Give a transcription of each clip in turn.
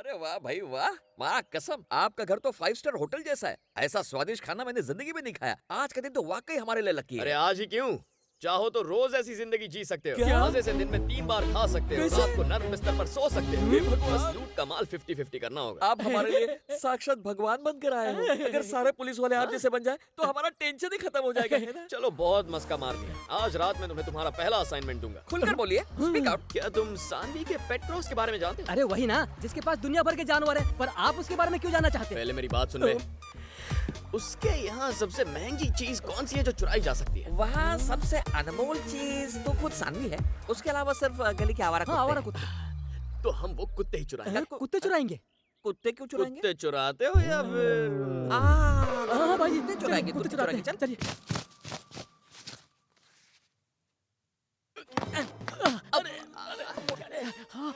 अरे वाह भाई वाह, माँ कसम आपका घर तो 5 स्टार होटल जैसा है। ऐसा स्वादिष्ट खाना मैंने जिंदगी में नहीं खाया। आज का दिन तो वाकई हमारे लिए लकी अरे है। आज ही क्यों, चाहो तो रोज ऐसी जिंदगी जी सकते हो। क्या? मजे से दिन में 3 बार खा सकते हो, रात को नर्म बिस्तर पर सो सकते हो। बस लूट का माल 50-50 करना होगा। आप हमारे लिए साक्षात भगवान बन कर आए हो। अगर सारे पुलिस वाले आप जैसे बन जाए तो हमारा टेंशन ही खत्म हो जाएगा, है ना? चलो बहुत मस्का मार दिया। आज रात में तुम्हें तुम्हारा पहला असाइनमेंट दूंगा। खुलकर बोलिए, स्पीक आउट। क्या तुम सानवी के पेट्रोस के बारे में जानते हो? अरे वही ना जिसके पास दुनिया भर के जानवर है, पर आप उसके बारे में क्यों जानना चाहते हैं? पहले मेरी बात सुन ले। उसके यहाँ सबसे महंगी चीज कौन सी है जो चुराई जा सकती है? वहाँ सबसे अनमोल चीज तो खुद सानवी है। उसके अलावा सिर्फ गली के आवारा हाँ, आवारा कुत्ते। तो हम वो कुत्ते ही चुराएंगे। कुत्ते चुराएंगे? कुत्ते क्यों चुराएंगे? कुत्ते चुराते हो या फिर? हाँ भाई, कुत्ते चुराएंगे, कुत्ते कुत्ते चुराएंगे। चुराएंगे, चलिए।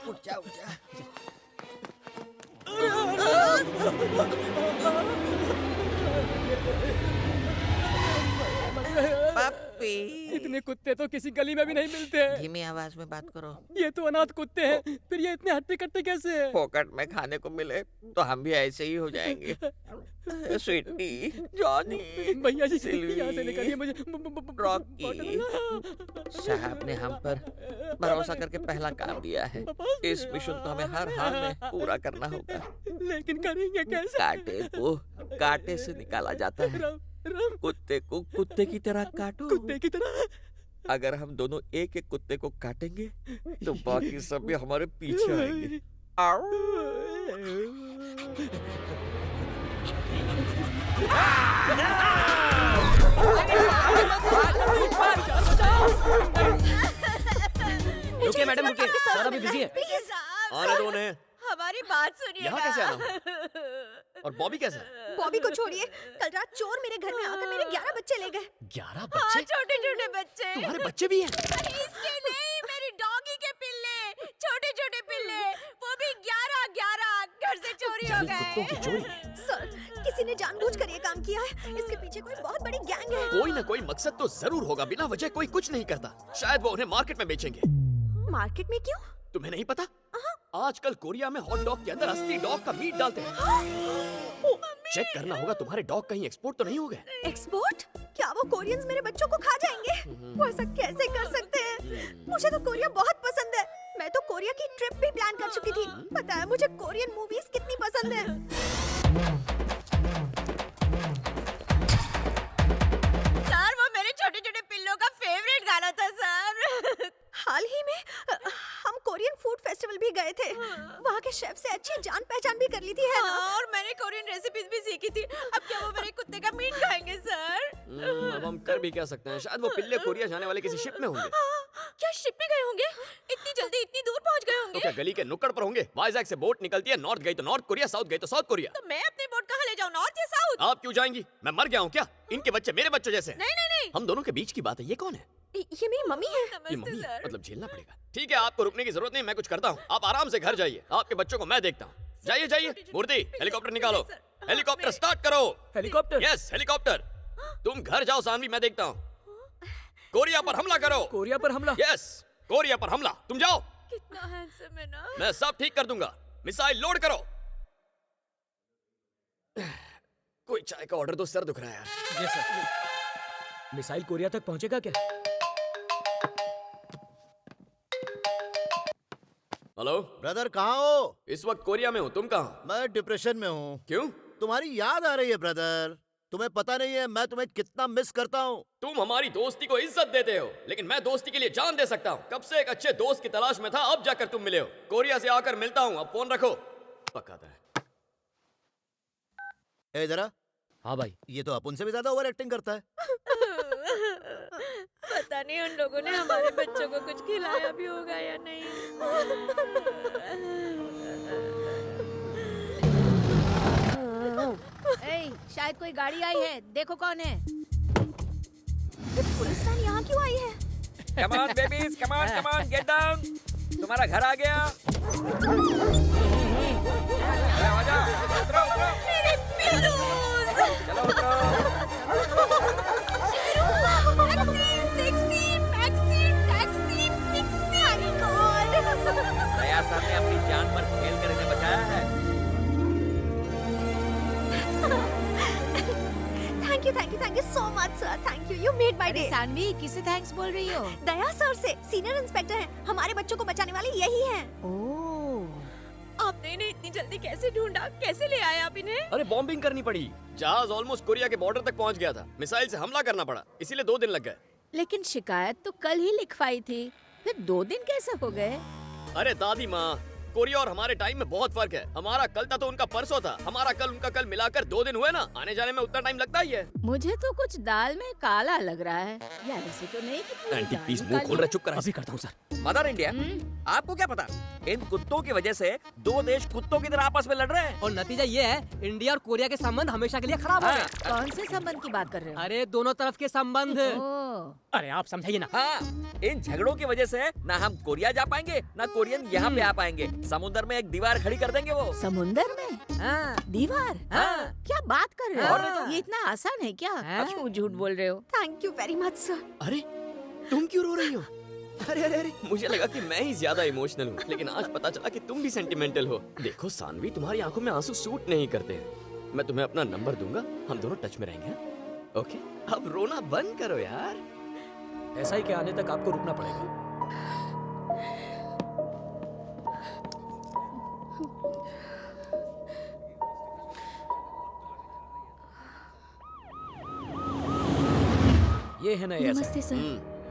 उठ जा उठ जा। पप्पी, इतने कुत्ते तो किसी गली में भी नहीं मिलते हैं। धीमी आवाज में बात करो। ये तो अनाथ कुत्ते हैं, फिर ये इतने हट्टे कट्टे कैसे हैं? फोकट में खाने को मिले तो हम भी ऐसे ही हो जाएंगे। स्वीटी, जॉनी, भैया जी सिल्वी, यहाँ से निकलिए, मुझे रॉकी। साहब ने हम पर भरोसा करके पहला काम दिया है। इस मिशन को हमें हर हाल में पूरा करना होगा। लेकिन करेंगे कैसे? कांटे को कांटे से निकाला जाता है। राम राम, कुत्ते को कुत्ते की तरह काटो। कुत्ते की तरह। अगर हम दोनों एक एक कुत्ते को काटेंगे तो बाकी सब भी हमारे पीछे आएंगे। आओ। रुकिए मैडम, रुकिए, सर अभी बिजी है। प्लीज आने दो उन्हें। हमारी बात सुनिए। यहाँ कैसे आना? और बॉबी कैसा है? बॉबी को छोड़िए, कल रात चोर मेरे घर में आकर मेरे 11 बच्चे ले गए। 11 हाँ, बच्चे? छोटे छोटे बच्चे। तुम्हारे बच्चे भी हैं? अरे इसके नहीं, मेरी डॉगी के पिल्ले, छोटे छोटे पिल्ले, वो भी 11 घर से चोरी हो कुत्तों की गए। चोरी? सर, किसी ने जानबूझकर ये काम किया है। इसके पीछे कोई बहुत बड़ी गैंग है। कोई ना कोई मकसद तो जरूर होगा। बिना वजह कोई कुछ नहीं करता। शायद वो उन्हें मार्केट में बेचेंगे। मार्केट में क्यों? तुम्हें नहीं पता? आजकल कोरिया में हॉट डॉग के अंदर असली डॉग का मीट डालते हैं। चेक करना होगा तुम्हारे डॉग कहीं एक्सपोर्ट तो नहीं हो गए। एक्सपोर्ट? क्या वो कोरियंस मेरे बच्चों को खा जाएंगे? वो ऐसा कैसे कर सकते हैं? मुझे तो कोरिया बहुत पसंद है। मैं तो कोरिया की ट्रिप भी प्लान कर चुकी थी। पता है मुझे कोरियन मूवीज कितनी पसंद है। सर, वो मेरे छोटे छोटे पिल्लों का फेवरेट गाना था सर। हाल ही में हम कोरियन फूड फेस्टिवल भी गए थे। वहाँ के शेफ से अच्छी जान पहचान भी कर ली थी, है ना? और मैंने कोरियन रेसिपीज भी सीखी थी। अब क्या वो मेरे कुत्ते का मीट खाएंगे सर? अब हम कर भी क्या सकते हैं? शायद वो पिल्ले कोरिया जाने वाले किसी शिप में होंगे। क्या शिप में गए होंगे? इतनी जल्दी इतनी दूर पहुँच गए तो होंगे? क्या गली के नुक्कड़ पर होंगे? वाइजैक से बोट निकलती है, नॉर्थ गई तो नॉर्थ कोरिया, साउथ गई तो साउथ कोरिया। तो मैं अपनी बोट कहाँ ले जाऊँ, नॉर्थ या साउथ? आप क्यों जाएंगी? मैं मर गया हूँ क्या? इनके बच्चे मेरे बच्चों जैसे हैं। नहीं नहीं नहीं, हम दोनों के बीच की बात है। ये कौन है? ये मेरी मम्मी है। ये मम्मी है? मतलब झेलना पड़ेगा। ठीक है, आपको रुकने की जरूरत नहीं, मैं कुछ करता हूँ। आप आराम से घर जाइए, आपके बच्चों को मैं देखता हूँ। जाइए जाइए। मूर्ति, हेलीकॉप्टर निकालो। हेलीकॉप्टर स्टार्ट करो। हेलीकॉप्टर? Yes, helicopter. तुम घर जाओ सानवी, मैं देखता हूँ। कोरिया पर हमला करो। कोरिया पर हमला? यस, कोरिया पर हमला। तुम जाओ, कितना हैंडसम है ना? मैं सब ठीक कर दूंगा। मिसाइल लोड करो। कोई चाय का ऑर्डर दो, सर दुख रहा है यार। जी सर। मिसाइल कोरिया तक पहुंचेगा क्या? हेलो ब्रदर, कहाँ हो? इस वक्त कोरिया में हूँ, तुम कहाँ? मैं डिप्रेशन में हूँ। क्यों? तुम्हारी याद आ रही है ब्रदर। तुम्हें पता नहीं है मैं तुम्हें कितना मिस करता हूँ। तुम हमारी दोस्ती को इज्जत देते हो, लेकिन मैं दोस्ती के लिए जान दे सकता हूँ। कब से एक अच्छे दोस्त की तलाश में था, अब जाकर तुम मिले हो। कोरिया से आकर मिलता हूँ, अब फोन रखो। पक्का है। ए जरा, हाँ भाई। ये तो अपन से भी ज्यादा ओवर एक्टिंग करता है। पता नहीं उन लोगों ने हमारे बच्चों को कुछ खिलाया भी होगा या नहीं। शायद कोई गाड़ी आई है, देखो कौन है। पुलिस वैन यहाँ क्यों आई है? Come on babies, come on, get down. तुम्हारा घर आ गया। आजा, उतरो, उतरो। मेरे पिल्लूज! चलो उतरो। दया सर ने अपनी जान पर खेल कर इन्हें बचाया है। Much sir, thank you, you made my अरे डे। सानवी, किसे थैंक्स बोल रही हो? दया सर से, सीनियर इंस्पेक्टर हैं, हमारे बच्चों को बचाने वाले यही हैं। ओह, आपने इन्हें इतनी जल्दी कैसे ढूंढा, कैसे ले आए आप इन्हें? अरे बॉम्बिंग करनी पड़ी, जहाज ऑलमोस्ट कोरिया के बॉर्डर तक पहुंच गया था, मिसाइल से हमला करना पड़ा, इसीलिए 2 दिन लग गए। लेकिन शिकायत तो कल ही लिखवाई थी, फिर 2 दिन कैसे हो गए? अरे दादी माँ, कोरिया और हमारे टाइम में बहुत फर्क है। हमारा कल था तो उनका परसों था, हमारा कल उनका कल मिलाकर 2 दिन हुए ना, आने जाने में उतना टाइम लगता ही है। मुझे तो कुछ दाल में काला लग रहा है। यार ऐसे तो नहीं कि पूरी एंटी दाल प्लीज मुंह काली खोल रहा है, चुप करा। अभी करता हूँ सर। मदर इंडिया, आपको क्या पता, इन कुत्तों की वजह से 2 देश कुत्तों की तरह आपस में लड़ रहे हैं। और नतीजा ये है, इंडिया और कोरिया के संबंध हमेशा के लिए खराब हो गए। कौन से संबंध की बात कर रहे हो? अरे दोनों तरफ के संबंध। ओह, अरे आप समझाइए ना। हाँ, इन झगड़ों की वजह से ना हम कोरिया जा पाएंगे ना कोरियन यहाँ पे आ पाएंगे। समुद्र में एक दीवार खड़ी कर देंगे वो। समुंदर में हाँ, दीवार? हाँ। क्या बात कर रहे और हो? नहीं तो। ये इतना आसान है क्या? हाँ। क्यों झूठ बोल रहे हो? Thank you very much sir. अरे तुम क्यों रो रही हो? अरे मुझे लगा कि मैं ही ज्यादा इमोशनल हूँ, लेकिन आज पता चला कि तुम भी सेंटिमेंटल हो। देखो सानवी, तुम्हारी आंखों में आंसू सूट नहीं करते हैं। मैं तुम्हें अपना नंबर दूंगा, हम दोनों टच में रहेंगे। हाँ? ओके, अब रोना बंद करो यार। ऐसा ही के आने तक आपको रुकना पड़ेगा। ये है ना ये नमस्ते सर,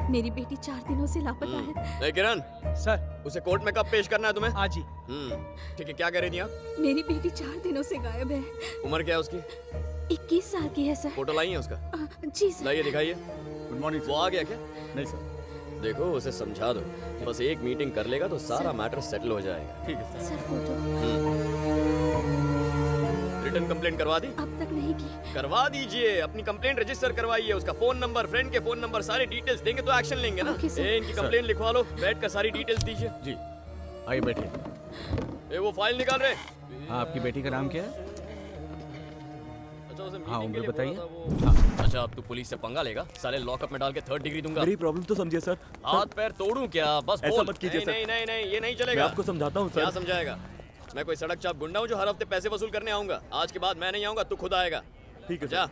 मेरी बेटी 4 दिनों से लापता है। ए, किरण, सर। उसे कोर्ट में कब पेश करना है तुम्हें? आज ही। ठीक है, क्या कह रही थी आप? मेरी बेटी 4 दिनों से गायब है। उम्र क्या है उसकी? 21 साल की है सर। फोटो लाई है उसका? जी सर। लाइए, दिखाइए। गुड मॉर्निंग वो आ गया क्या? नहीं सर। देखो, उसे समझा दो, बस एक मीटिंग कर लेगा तो सारा मैटर सेटल हो जाएगा। ठीक है सर फोटो रिटर्न कंप्लेंट करवा दी? अब तक नहीं की। करवा दीजिए, अपनी कंप्लेंट रजिस्टर करवाइए, उसका फोन नंबर, फ्रेंड के फोन नंबर, सारी डिटेल्स देंगे तो एक्शन लेंगे ना। Okay, sir. इनकी कंप्लेंट लिखवा लो, बैठ कर सारी डिटेल्स दीजिए। जी, आइए बैठिए। वो फाइल निकाल रहे। हाँ, आपकी बेटी का नाम क्या है? अच्छा, उसे हाँ, meeting के उम्र लिए बताइए। बोला था वो। अच्छा, अब तू पुलिस से पंगा लेगा? साले लॉकअप में डाल के 3rd डिग्री दूंगा। मेरी प्रॉब्लम तो समझिए सर। हाथ पैर तोड़ूं क्या? बस ऐसा बोल। मत कीजिए, नहीं, सर। नहीं नहीं नहीं, ये नहीं मैं चलेगा। आपको समझाता हूँ क्या सर। समझाएगा? मैं कोई सड़क चाप गुंडा हूँ जो हर हफ्ते पैसे वसूल करने आऊंगा? आज के बाद मैं नहीं आऊंगा, तू खुद आएगा। ठीक है जा। सर।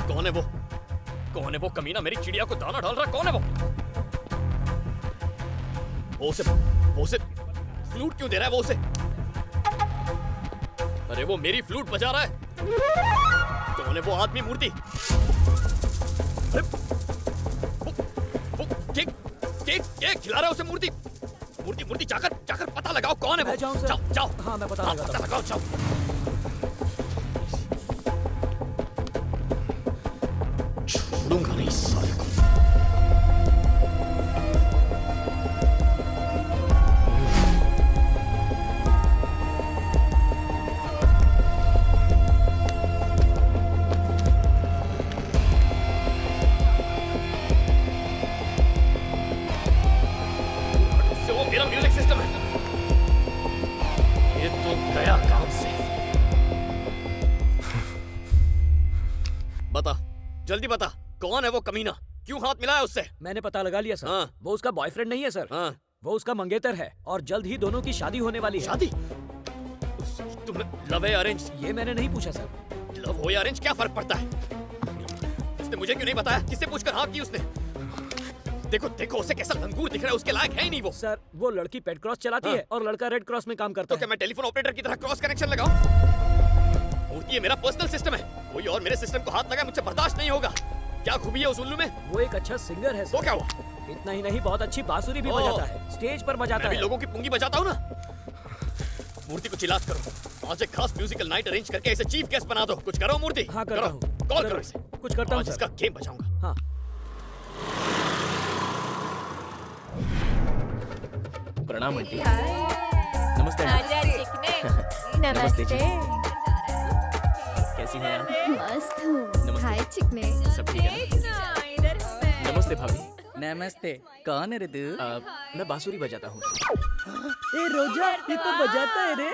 कौन है वो? कौन है वो कमीना मेरी चिड़िया को दाना डाल रहा? कौन है वो? वो उसे फ्लूट क्यों दे रहा है? वो उसे, अरे वो मेरी फ्लूट बजा रहा है। कौन है वो आदमी? मूर्ति? अरे वो केक केक केक खिला रहा है उसे। मूर्ति मूर्ति मूर्ति, जाकर जाकर पता लगाओ कौन है वो। मैं जाऊं सर? जाओ जाओ। हाँ, मैं पता लगाता हूं। लगाओ, जाओ। छोड़ूंगा नहीं इस साले को। से वो मेरा म्यूजिक सिस्टम है। ये तो गया काम से। बता, जल्दी बता, कौन है वो कमीना? क्यों हाथ मिलाया उससे? मैंने पता लगा लिया सर। हाँ। वो उसका बॉयफ्रेंड नहीं है सर। हाँ, वो उसका मंगेतर है और जल्द ही दोनों की शादी होने वाली है। शादी? तुमने लव है अरेंज? ये मैंने नहीं पूछा सर। लव हो या अरेंज, क्या फर्क पड़ता है? उसने मुझे क्यों नहीं बताया? किससे पूछकर हाँ की उसने? देखो देखो, उसे कैसा लंगूर दिख रहा है, उसके लायक है ही नहीं वो। सर, वो लड़की पेड क्रॉस चलाती हाँ। है और लड़का रेड क्रॉस में काम करता तो क्या है। मैं टेलीफोन ऑपरेटर की तरह क्रॉस कनेक्शन लगाऊं? मूर्ति, ये मेरा पर्सनल सिस्टम है, कोई और मेरे सिस्टम को हाथ लगाए मुझसे बर्दाश्त नहीं होगा। क्या खूबी है उस उल्लू में? वो एक अच्छा सिंगर है वो सर। क्या हुआ? इतना ही नहीं, बहुत अच्छी बांसुरी भी ओह। बजाता है, स्टेज पर बजाता मैं भी है। लोगों की पुंगी बजाता हूँ ना। मूर्ति को इलाज करो, आज एक खास म्यूजिकल नाइट अरेंज करके इसे चीफ गेस्ट बना दो। कुछ करो मूर्ति। हाँ, करता करो, हूँ। कॉल जरूर। करो इसे। कुछ करता हूँ आज सर। इसका गेम बजाऊंगा। हाँ। प्रणाम आंटी। नमस्ते नमस्ते जी। कैसी हैं आप? मस्त हूँ। नमस्ते। हाय चिकने। सब ठीक है ना? नमस्ते भाभी। नमस्ते, कौन है रे तू? मैं बांसुरी बजाता हूँ। ए रोजा, ये तो बजाता है रे।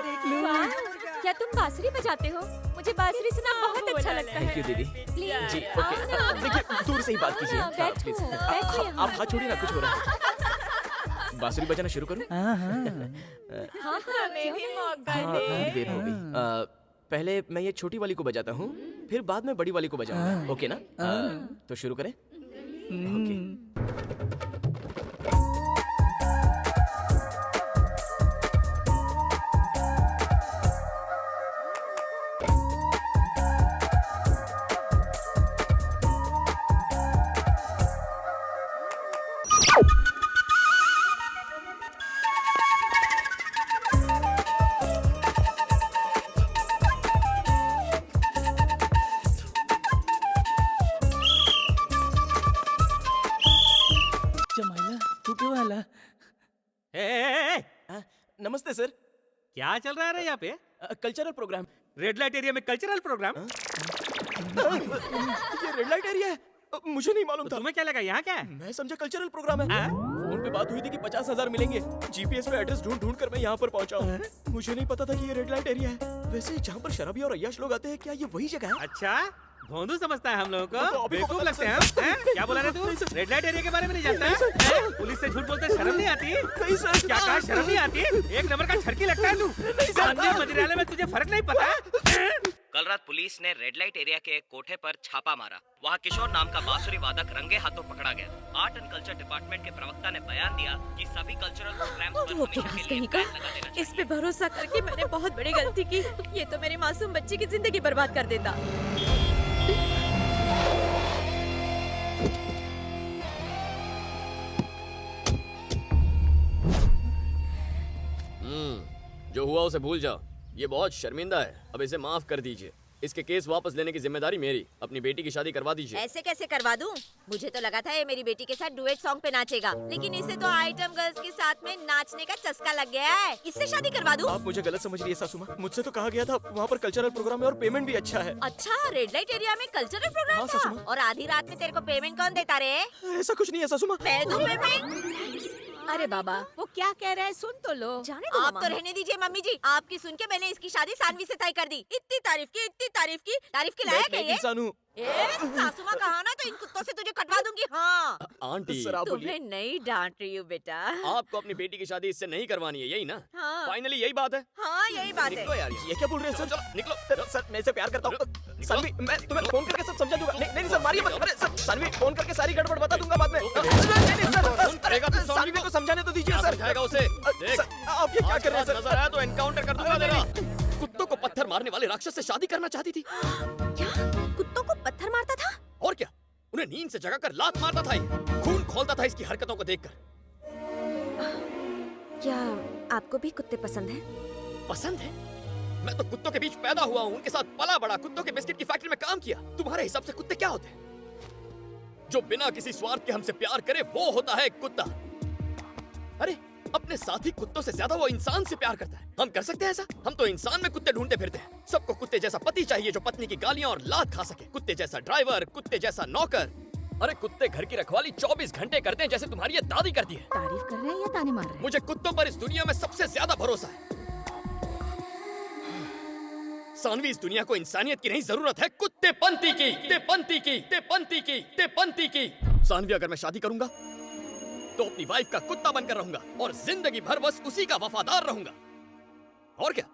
क्या तुम बांसुरी बजाते हो? मुझे बांसुरी सुनना बहुत अच्छा लगता थैंक यू है। दीदी। प्लीज जी ओके। देखिए दूर से ही बात कीजिए। हाँ, प्लीज। आप हाथ छोड़िए ना, कुछ हो रहा है। बांसुरी बजाना शुरू करूं? हाँ हमें भी मौका हाँ, दे। देर हो गई। पहले मैं ये छोटी वाली को बजाता हूँ, फिर बाद में बड़ी वाली को बजाऊंगा। ओके ना? तो शुरू करें? ओके। जमाइला तू क्यों आला? नमस्ते सर। क्या चल रहा है रे यहाँ पे? Cultural programme. Red light area में कल्चरल प्रोग्राम? ये रेड लाइट एरिया है? मुझे नहीं मालूम था। तुम्हें क्या लगा यहाँ क्या है? मैं समझा कल्चरल प्रोग्राम है। फोन पे बात हुई थी कि 50,000 मिलेंगे। जीपीएस पे एड्रेस ढूंढ ढूंढ कर मैं यहाँ पर पहुंचा हूँ। मुझे नहीं पता था कि ये रेड लाइट एरिया है। वैसे जहाँ पर शराबी और अय्याश लोग आते हैं, क्या ये वही जगह है? अच्छा, भोंदू समझता है हम लोगों तो को। अभी को बेवकूफ पता लगते हैं हम, हैं? क्या बोला रे तू? रेड लाइट एरिया के बारे में नहीं जानता है? हैं? पुलिस से झूठ बोलते शर्म नहीं आती? नहीं सर। क्या कहा, शर्म नहीं आती? एक नंबर का छड़की लगता है तू। अंधे मजरियाले में तुझे फर्क नहीं पता? हैं? कल रात पुलिस ने रेड लाइट एरिया के एक कोठे पर छापा मारा। वहाँ किशोर नाम का बांसुरी वादक रंगे हाथों पकड़ा गया। आर्ट एंड कल्चर डिपार्टमेंट के प्रवक्ता ने बयान दिया कि सभी कल्चरल प्रोग्राम्स पर वो हमेशा क्लास के लिए कहीं का, बैन लगा देना चाहिए। इस पे भरोसा करके मैंने बहुत बड़ी गलती की। ये तो मेरी मासूम बच्ची की जिंदगी बर्बाद कर देता। जो हुआ उसे भूल जाओ। ये बहुत शर्मिंदा है, अब इसे माफ कर दीजिए। इसके केस वापस लेने की जिम्मेदारी मेरी। अपनी बेटी की शादी करवा दीजिए। ऐसे कैसे करवा दूं? मुझे तो लगा था ये मेरी बेटी के साथ डुएट सॉन्ग पे नाचेगा, लेकिन इसे तो आइटम गर्ल्स के साथ में नाचने का चस्का लग गया है। इससे शादी करवा दूं? आप मुझे गलत समझ रही है सासू माँ। मुझसे तो कहा गया था वहाँ पर कल्चरल प्रोग्राम है और पेमेंट भी अच्छा है। अच्छा, रेड लाइट एरिया में कल्चरल प्रोग्राम हाँ, था? सासू माँ। और आधी रात में तेरे को पेमेंट कौन देता रे? ऐसा कुछ नहीं है सासू माँ। मैं दूं पेमेंट? अरे बाबा, वो क्या कह रहा है सुन तो लो। जाने दो, आप तो रहने दीजिए मम्मी जी। आपकी सुन के मैंने इसकी शादी सानवी से तय कर दी। इतनी तारीफ की, इतनी तारीफ की, तारीफ की लायक है मैं एक ये। इंसान हूँ। सासू माँ कहा ना तो इन कुत्तों से तुझे कटवा दूंगी। हाँ, आंटी, सर आप बोलिए। तुम्हें नहीं डांट रही हूँ बेटा। आपको अपनी बेटी की शादी इससे नहीं करवानी है, यही ना? हाँ। फाइनली यही बात है। हाँ, यही बात है। निकलो यार, ये क्या बोल रहे हैं सर? चलो निकलो। सर मैं इसे प्यार करता हूँ। सानवी, मैं तुम्हें फोन करके सब समझा दूंगा। नहीं सर, मारिए मत। अरे सर, सानवी फोन करके सारी गड़बड़ बता दूंगा बाद में। नहीं सर, करेगा तो सानवी सानवी को समझाने तो दीजिए क्या सर। समझाएगा उसे? देख, सर, आप ये क्या कर रहे हैं सर? नजर आया तो एनकाउंटर कर दूंगा तेरा। कुत्तों को पत्थर मारने वाले राक्षस से शादी करना चाहती थी। क्या कुत्तों को पत्थर मारता था? और क्या, उन्हें नींद से जगाकर लात मारता था ये। खून खोलता था इसकी हरकतों को देखकर। क्या आपको भी कुत्ते पसंद हैं? पसंद है? मैं तो कुत्तों के बीच पैदा हुआ हूँ, उनके साथ पला बड़ा, कुत्तों के बिस्किट की फैक्ट्री में काम किया। तुम्हारे हिसाब से कुत्ते क्या होते हैं? जो बिना किसी स्वार्थ के हमसे प्यार करे वो होता है कुत्ता। अरे अपने साथी कुत्तों से ज्यादा वो इंसान से प्यार करता है। हम कर सकते हैं ऐसा? हम तो इंसान में कुत्ते ढूंढते फिरते हैं। सबको कुत्ते जैसा पति चाहिए जो पत्नी की गालियां और लात खा सके, कुत्ते जैसा ड्राइवर, कुत्ते जैसा नौकर। अरे कुत्ते घर की रखवाली 24 घंटे करते हैं जैसे तुम्हारी ये दादी करती है। तारीफ कर रहे हैं या ताने मार रहे हैं? मुझे कुत्तों पर इस दुनिया में सबसे ज्यादा भरोसा है। सानवी, इस दुनिया को इंसानियत की नहीं जरूरत है कुत्तेपंती की, कुत्तेपंती की, कुत्तेपंती की, कुत्तेपंती की। सानवी, अगर मैं शादी करूंगा तो अपनी वाइफ का कुत्ता बनकर रहूंगा और जिंदगी भर बस उसी का वफादार रहूंगा। और क्या?